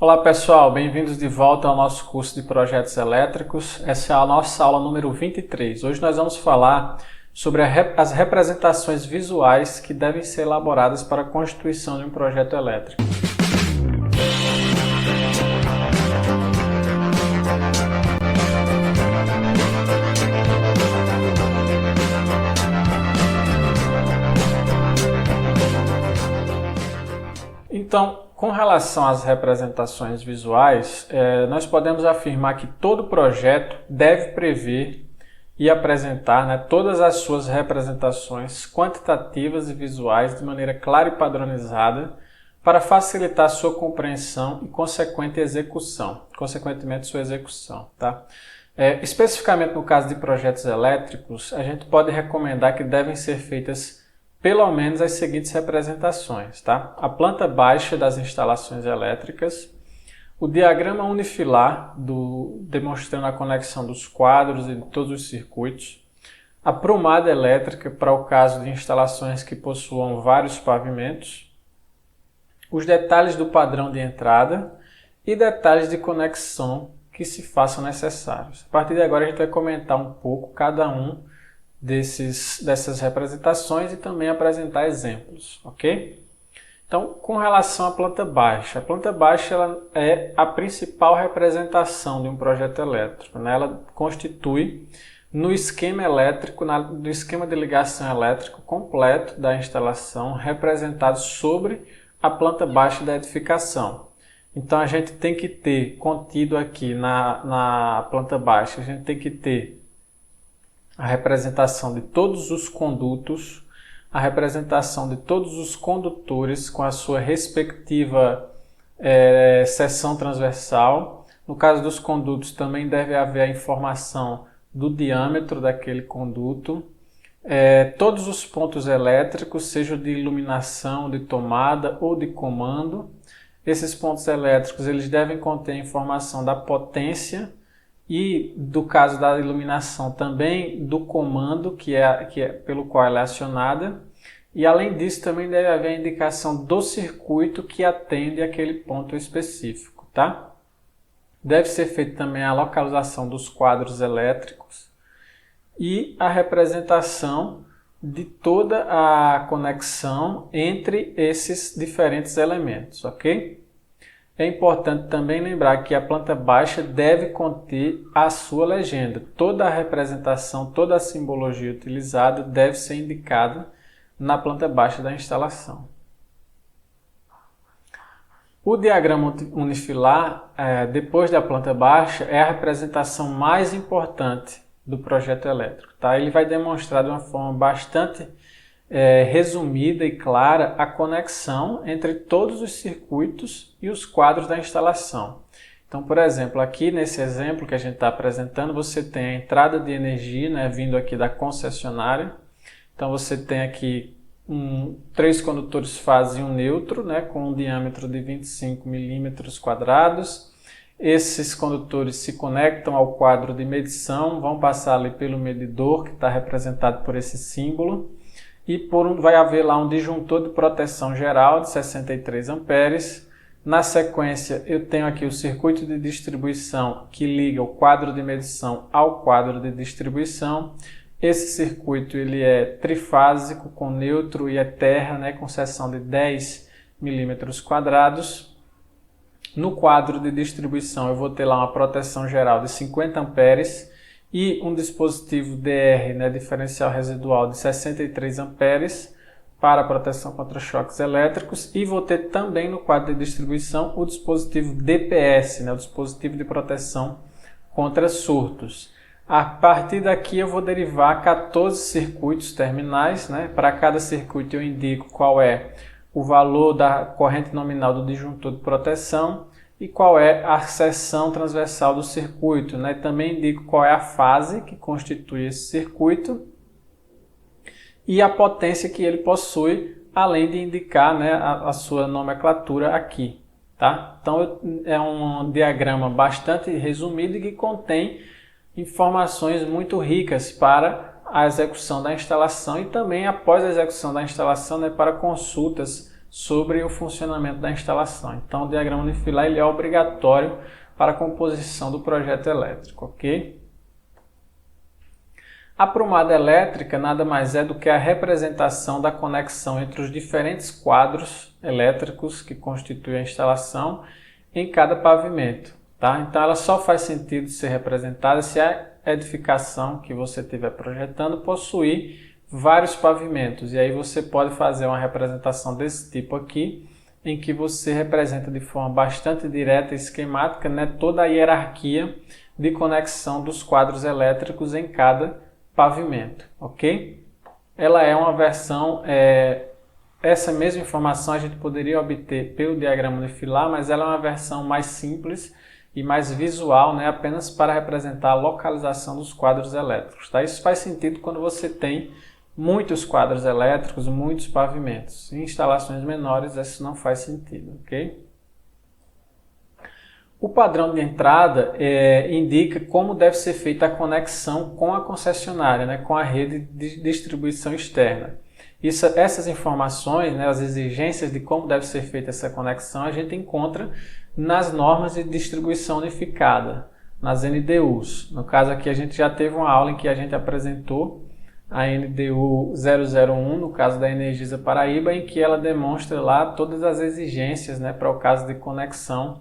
Olá pessoal, bem-vindos de volta ao nosso curso de projetos elétricos. Essa é a nossa aula número 23. Hoje nós vamos falar sobre as representações visuais que devem ser elaboradas para a constituição de um projeto elétrico. Então, com relação às representações visuais, nós podemos afirmar que todo projeto deve prever e apresentar todas as suas representações quantitativas e visuais de maneira clara e padronizada para facilitar sua compreensão e consequentemente sua execução. Tá? Especificamente no caso de projetos elétricos, a gente pode recomendar que devem ser feitas pelo menos as seguintes representações, tá? A planta baixa das instalações elétricas, o diagrama unifilar demonstrando a conexão dos quadros e de todos os circuitos, a prumada elétrica para o caso de instalações que possuam vários pavimentos, os detalhes do padrão de entrada e detalhes de conexão que se façam necessários. A partir de agora a gente vai comentar um pouco cada um dessas representações e também apresentar exemplos, ok? Então, com relação à planta baixa, a planta baixa ela é a principal representação de um projeto elétrico, né? Ela constitui no esquema elétrico, no esquema de ligação elétrico completo da instalação representado sobre a planta baixa da edificação. Então, a gente tem que ter contido aqui na planta baixa, a gente tem que ter a representação de todos os condutos, a representação de todos os condutores com a sua respectiva seção transversal. No caso dos condutos, também deve haver a informação do diâmetro daquele conduto, todos os pontos elétricos, seja de iluminação, de tomada ou de comando. Esses pontos elétricos eles devem conter informação da potência e, do caso da iluminação, também do comando que é pelo qual ela é acionada. E, além disso, também deve haver a indicação do circuito que atende aquele ponto específico. Tá? Deve ser feita também a localização dos quadros elétricos e a representação de toda a conexão entre esses diferentes elementos, ok? É importante também lembrar que a planta baixa deve conter a sua legenda. Toda a representação, toda a simbologia utilizada deve ser indicada na planta baixa da instalação. O diagrama unifilar, depois da planta baixa, é a representação mais importante do projeto elétrico. Tá? Ele vai demonstrar de uma forma bastante resumida e clara a conexão entre todos os circuitos e os quadros da instalação. Então, por exemplo, aqui nesse exemplo que a gente está apresentando, você tem a entrada de energia, vindo aqui da concessionária. Então, você tem aqui 3 condutores fase e um neutro, com um diâmetro de 25 milímetros quadrados. Esses condutores se conectam ao quadro de medição, vão passar ali pelo medidor, que está representado por esse símbolo. E vai haver lá um disjuntor de proteção geral de 63 amperes. Na sequência, eu tenho aqui o circuito de distribuição que liga o quadro de medição ao quadro de distribuição. Esse circuito ele é trifásico, com neutro e terra, com seção de 10 milímetros quadrados. No quadro de distribuição, eu vou ter lá uma proteção geral de 50 amperes. E um dispositivo DR, diferencial residual de 63 amperes para proteção contra choques elétricos. E vou ter também no quadro de distribuição o dispositivo DPS, o dispositivo de proteção contra surtos. A partir daqui eu vou derivar 14 circuitos terminais. Para cada circuito eu indico qual é o valor da corrente nominal do disjuntor de proteção e qual é a seção transversal do circuito. Também indico qual é a fase que constitui esse circuito e a potência que ele possui, além de indicar a sua nomenclatura aqui. Tá? Então, é um diagrama bastante resumido e que contém informações muito ricas para a execução da instalação e também após a execução da instalação para consultas sobre o funcionamento da instalação. Então, o diagrama unifilar ele é obrigatório para a composição do projeto elétrico, ok? A prumada elétrica nada mais é do que a representação da conexão entre os diferentes quadros elétricos que constituem a instalação em cada pavimento, tá? Então ela só faz sentido ser representada se a edificação que você estiver projetando possuir vários pavimentos. E aí você pode fazer uma representação desse tipo aqui, em que você representa de forma bastante direta e esquemática, né, toda a hierarquia de conexão dos quadros elétricos em cada pavimento, ok? Ela é uma versão, essa mesma informação a gente poderia obter pelo diagrama unifilar, mas ela é uma versão mais simples e mais visual, né, apenas para representar a localização dos quadros elétricos, tá? Isso faz sentido quando você tem muitos quadros elétricos, muitos pavimentos. Em instalações menores isso não faz sentido, ok? O padrão de entrada indica como deve ser feita a conexão com a concessionária, né, com a rede de distribuição externa. Essas informações, né, as exigências de como deve ser feita essa conexão, a gente encontra nas normas de distribuição unificada, nas NDUs. No caso aqui a gente já teve uma aula em que a gente apresentou a NDU 001, no caso da Energisa Paraíba, em que ela demonstra lá todas as exigências, né, para o caso de conexão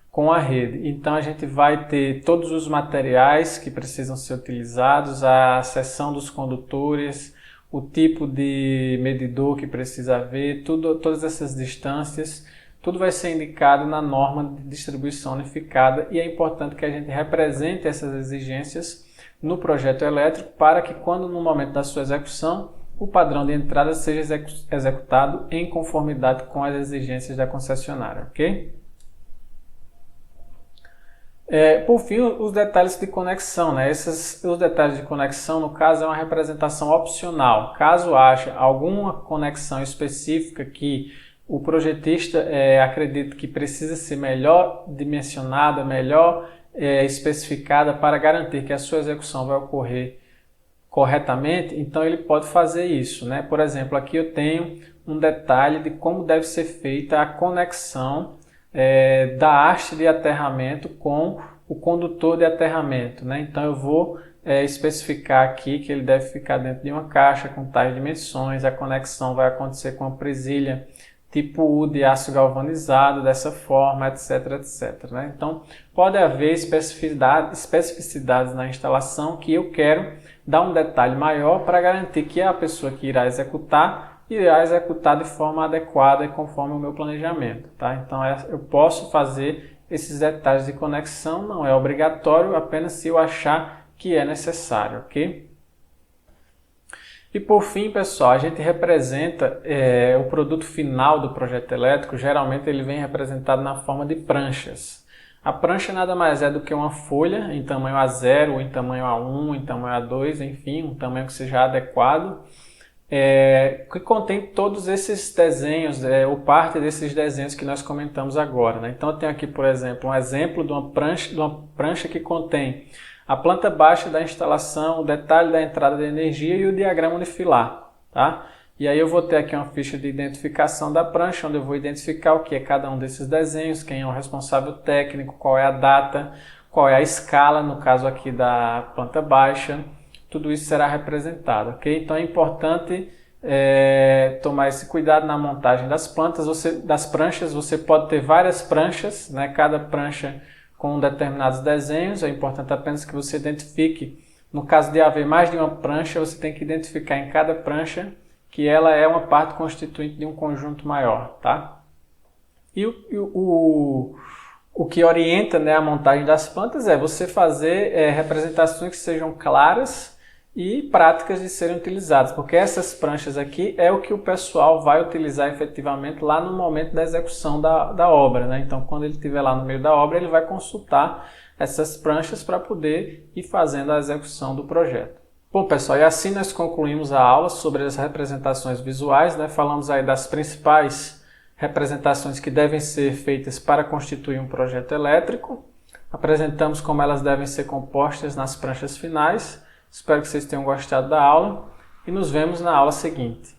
com a rede. Então a gente vai ter todos os materiais que precisam ser utilizados, a seção dos condutores, o tipo de medidor que precisa haver, todas essas distâncias, tudo vai ser indicado na norma de distribuição unificada e é importante que a gente represente essas exigências no projeto elétrico para que quando no momento da sua execução o padrão de entrada seja executado em conformidade com as exigências da concessionária, ok? Por fim, os detalhes de conexão, né? Os detalhes de conexão, no caso, é uma representação opcional. Caso haja alguma conexão específica que o projetista acredita que precisa ser melhor dimensionada, melhor especificada para garantir que a sua execução vai ocorrer corretamente, então ele pode fazer isso, né? Por exemplo, aqui eu tenho um detalhe de como deve ser feita a conexão da haste de aterramento com o condutor de aterramento, né? Então eu vou especificar aqui que ele deve ficar dentro de uma caixa com tais dimensões, a conexão vai acontecer com a presilha tipo U de aço galvanizado, dessa forma, etc, etc, né? Então pode haver especificidades na instalação que eu quero dar um detalhe maior para garantir que a pessoa que irá executar de forma adequada e conforme o meu planejamento, tá? Então eu posso fazer esses detalhes de conexão, não é obrigatório, apenas se eu achar que é necessário, ok? E por fim, pessoal, a gente representa o produto final do projeto elétrico, geralmente ele vem representado na forma de pranchas. A prancha nada mais é do que uma folha em tamanho A0, ou em tamanho A1, em tamanho A2, enfim, um tamanho que seja adequado, que contém todos esses desenhos, ou parte desses desenhos que nós comentamos agora, né? Então eu tenho aqui, por exemplo, um exemplo de uma prancha que contém a planta baixa da instalação, o detalhe da entrada de energia e o diagrama unifilar, tá? E aí eu vou ter aqui uma ficha de identificação da prancha, onde eu vou identificar o que é cada um desses desenhos, quem é o responsável técnico, qual é a data, qual é a escala, no caso aqui da planta baixa. Tudo isso será representado, ok? Então é importante tomar esse cuidado na montagem das pranchas. Você pode ter várias pranchas, né? Cada prancha com determinados desenhos. É importante apenas que você identifique, no caso de haver mais de uma prancha, você tem que identificar em cada prancha que ela é uma parte constituinte de um conjunto maior, tá? E o que orienta, né, a montagem das plantas é você fazer representações que sejam claras e práticas de serem utilizadas, porque essas pranchas aqui é o que o pessoal vai utilizar efetivamente lá no momento da execução da obra, né? Então, quando ele estiver lá no meio da obra, ele vai consultar essas pranchas para poder ir fazendo a execução do projeto. Bom, pessoal, e assim nós concluímos a aula sobre as representações visuais, né? Falamos aí das principais representações que devem ser feitas para constituir um projeto elétrico. Apresentamos como elas devem ser compostas nas pranchas finais. Espero que vocês tenham gostado da aula e nos vemos na aula seguinte.